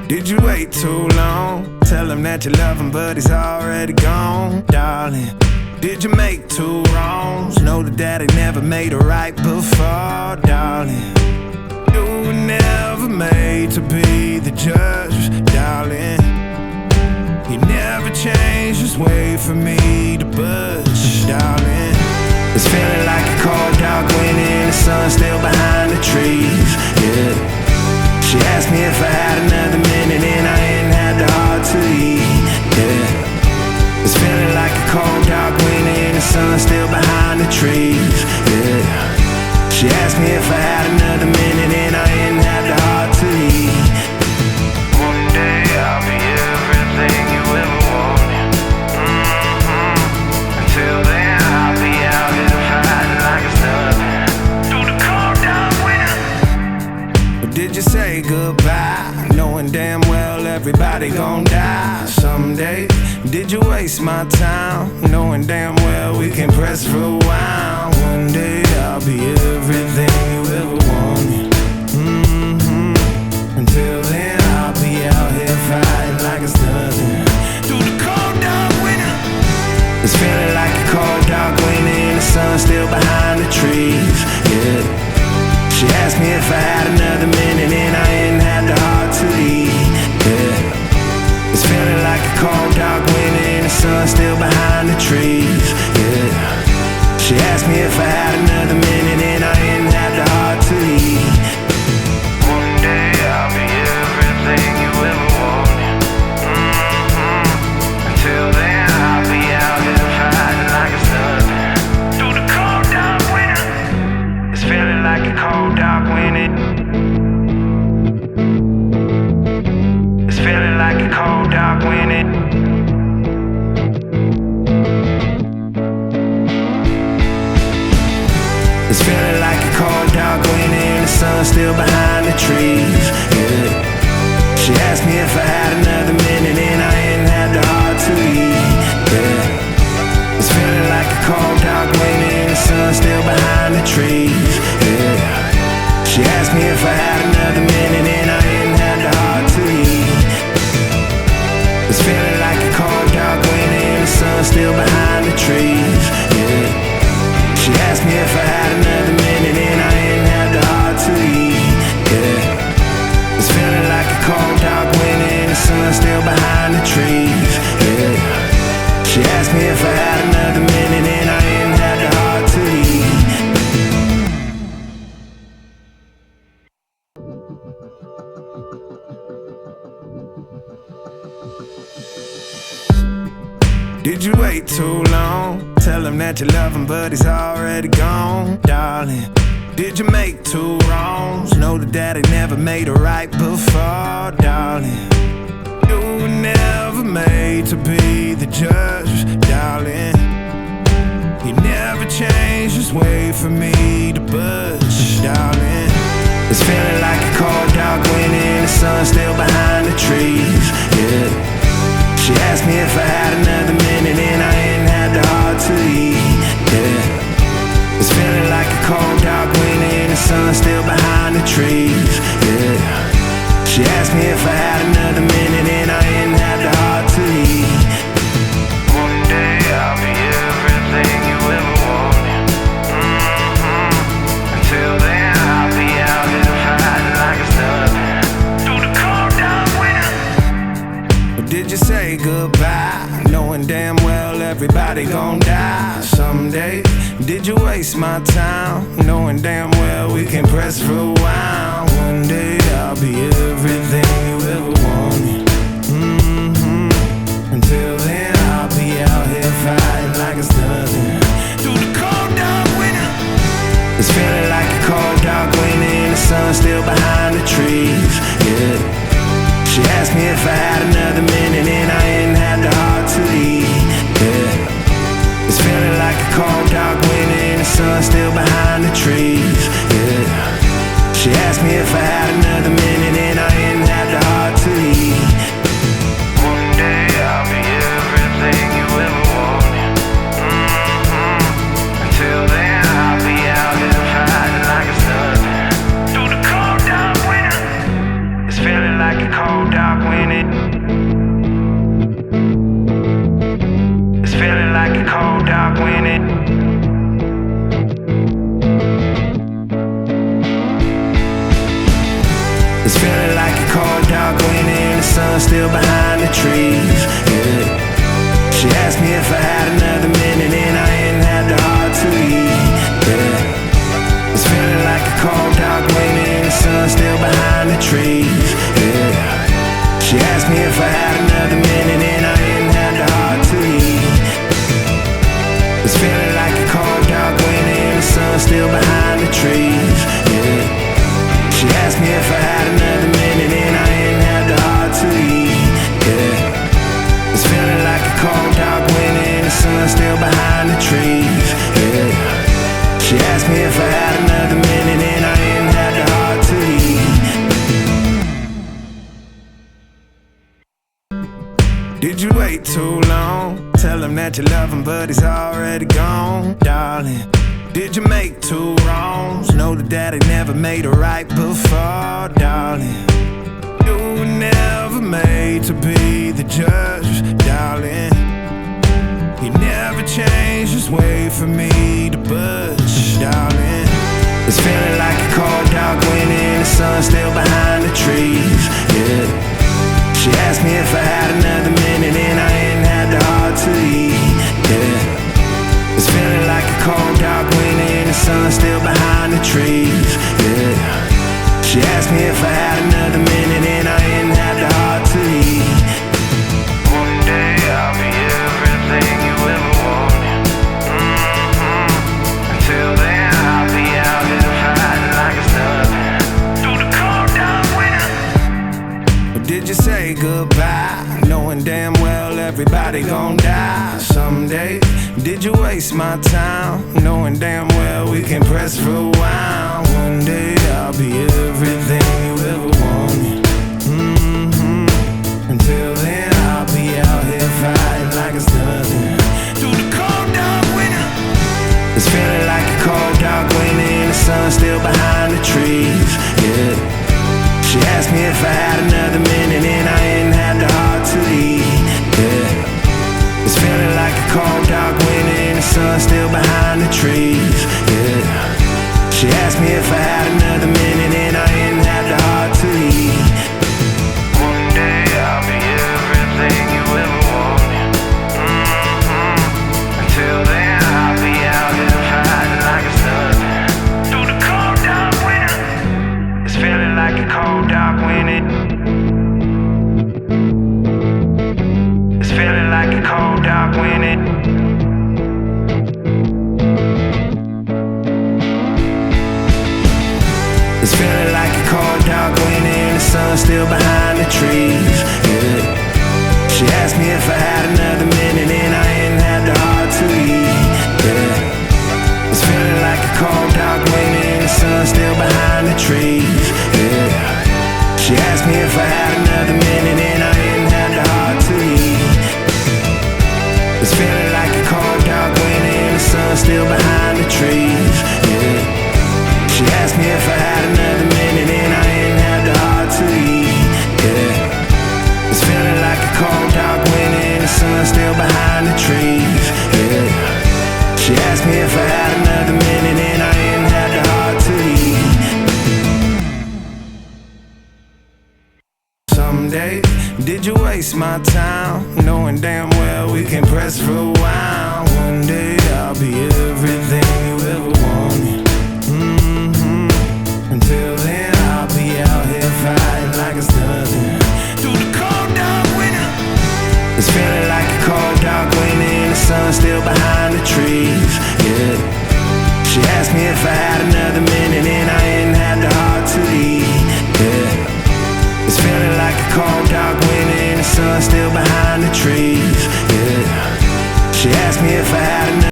Did you wait too long? Tell him that you love him, but he's already gone, darling. Did you make two wrongs? Know that daddy never made a right before, darling. You were never made to be the judge, darling. He never changed his way for me to budge, darling. It's feeling like a cold dark winter, the sun's still behind the trees, yeah. She asked me if I had another minute and I ain't had the heart to eat, yeah. It's feeling like a cold dark winter and the sun's still behind the trees, yeah. She asked me if I had another minute and I ain't had the heart to eat. One day I'll be everything you ever wanted, Until then I'll be out here fighting like it's nothing through the cold dark winter. Or did you say goodbye, knowing damn well everybody gon' die someday? Did you waste my time, knowing damn well we can press rewind? One day I'll be everything you ever wanted, Until then I'll be out here fighting like it's nothing through the cold dark winter. It's feeling like a cold dark winter and the sun's still behind the trees, yeah. She asked me if I had another minute and I ain't had the heart to eat, yeah. It's feeling like a cold dark winter and the sun's still behind the trees, yeah. She asked me if I had another minute and I ain't had the heart to eat. One day I'll be everything you ever wanted, Until then I'll be out here fighting like it's nothing through the cold dark winter. It's feeling like a cold dark winter. It's feeling like a cold dark winter. It's feeling like a cold dark winter and the sun's still behind the trees, yeah. She asked me if I had another minute and I ain't had the heart to eat, yeah. It's feeling like a cold dark winter and the sun's still behind the trees, yeah. She asked me if I had another minute and I ain't had the heart to eat. It's feeling like a cold dark winter and the sun's still behind the trees, yeah. She asked me if I had another minute and I ain't had the heart to eat, yeah. It's feeling like a cold dark winter and the sun's still behind the trees, yeah. She asked me if I had another minute and I ain't had the heart to eat. Did you wait too long? Tell him that you love him, but he's already gone, darling. Did you make two wrongs? Know that daddy never made a right before, darling. You were never made to be the judge, darling. He never changed his way for me to budge, darling. It's feeling like a cold dark winter and the sun's still behind the trees, yeah. She asked me if I had another minute and I ain't had the heart to eat, yeah. It's feeling like a cold dark winter and the sun's still behind the trees, yeah. She asked me if I had another minute and I ain't had the heart to eat. One day I'll be everything you ever wanted, Until then I'll be out here fighting like it's nothing through the cold dark winter. Or did you say goodbye, knowing damn well everybody gon' die someday? Did you waste my time, knowing damn well we can press rewind? One day I'll be everything you ever wanted, Until then I'll be out here fighting like it's nothing through the cold dark winter. It's feeling like a cold dark winter and the sun's still behind the trees, yeah. She asked me if I had another minute and I ain't had the heart to eat, yeah. It's feeling like a cold dark winter and the sun's still behind the trees, yeah. She asked me if I had another minute and I ain't had the heart to eat. One day I'll be everything you ever wanted, Until then I'll be out here fighting like it's nothing through the cold dark winter. It's feeling like a cold dark winter and the sun still behind the trees. Yeah. She asked me if I had another minute and I ain't had the heart to eat. Yeah. It's feeling like a cold dark winter and the sun still behind the trees. Yeah. She asked me if I had another minute and I ain't had the heart to eat. It's feeling like a cold dark winter and the sun still behind the trees. Yeah. She asked me if I had another minute and I ain't had the heart to eat. Yeah. It's feeling like a cold dark winter and the sun still behind the trees. Yeah. She asked me if I had another minute and I ain't had the heart to eat. Did you wait too long? Tell him that you love him but he's already gone. Darling, did you make two wrongs? Know that daddy never made a right before. Darling, you were never made to be the judge. Darling, he never changed his way for me to budge. Darling, it's feeling like a cold dark winter and the sun still behind the trees. Yeah. She asked me if I had another minute and I ain't had the heart to eat. Yeah. It's feeling like a cold dark winter and the sun still behind the trees. Yeah. She asked me if I had another minute and I ain't had the heart to eat. One day I'll be everything you ever wanted. Until then I'll be out here fighting like it's nothing. Through the cold dark winter. Or did you say goodbye, knowing damn well everybody gon' die someday? Did you waste my time, knowing damn well we can press rewind? One day I'll be everything you ever wanted. Until then I'll be out here fighting like it's nothing. Through the cold dark winter. It's feeling like a cold dark winter and the sun still behind the trees. Yeah. She asked me if I had another minute and I ain't had the heart to eat. Yeah. It's feeling like a cold dark winter and the sun still behind the trees. Yeah. She asked me if I had another minute and I ain't had the heart to eat. One day I'll be everything you ever wanted. Until then I'll be out here fighting like it's nothing. Through the cold dark winter. It's feeling like a cold dark winter. It's feeling like a cold dark winter. It's feeling like a cold dark winter and the sun still behind the trees. Yeah. She asked me if I had another minute and I ain't had the heart to eat. Yeah. It's feeling like a cold dark winter and the sun still behind the trees. Yeah. She asked me if I had another minute and I ain't had the heart to eat. It's feeling like a cold dark winter and the sun still behind the trees. Yeah. She asked me if I had another minute and I ain't had the heart to eat. Yeah. It's feeling like a cold dark winter and the sun still behind the trees. Yeah. She asked me if I had another minute and I ain't had the heart to eat. Someday, did you waste my time, knowing damn well we can press rewind? One day I'll be everything you ever wanted. Until then I'll be out here fighting like it's nothing. Through the cold dark winter. It's feeling like a cold dark winter and the sun still behind the trees. Yeah. She asked me if I had another minute and I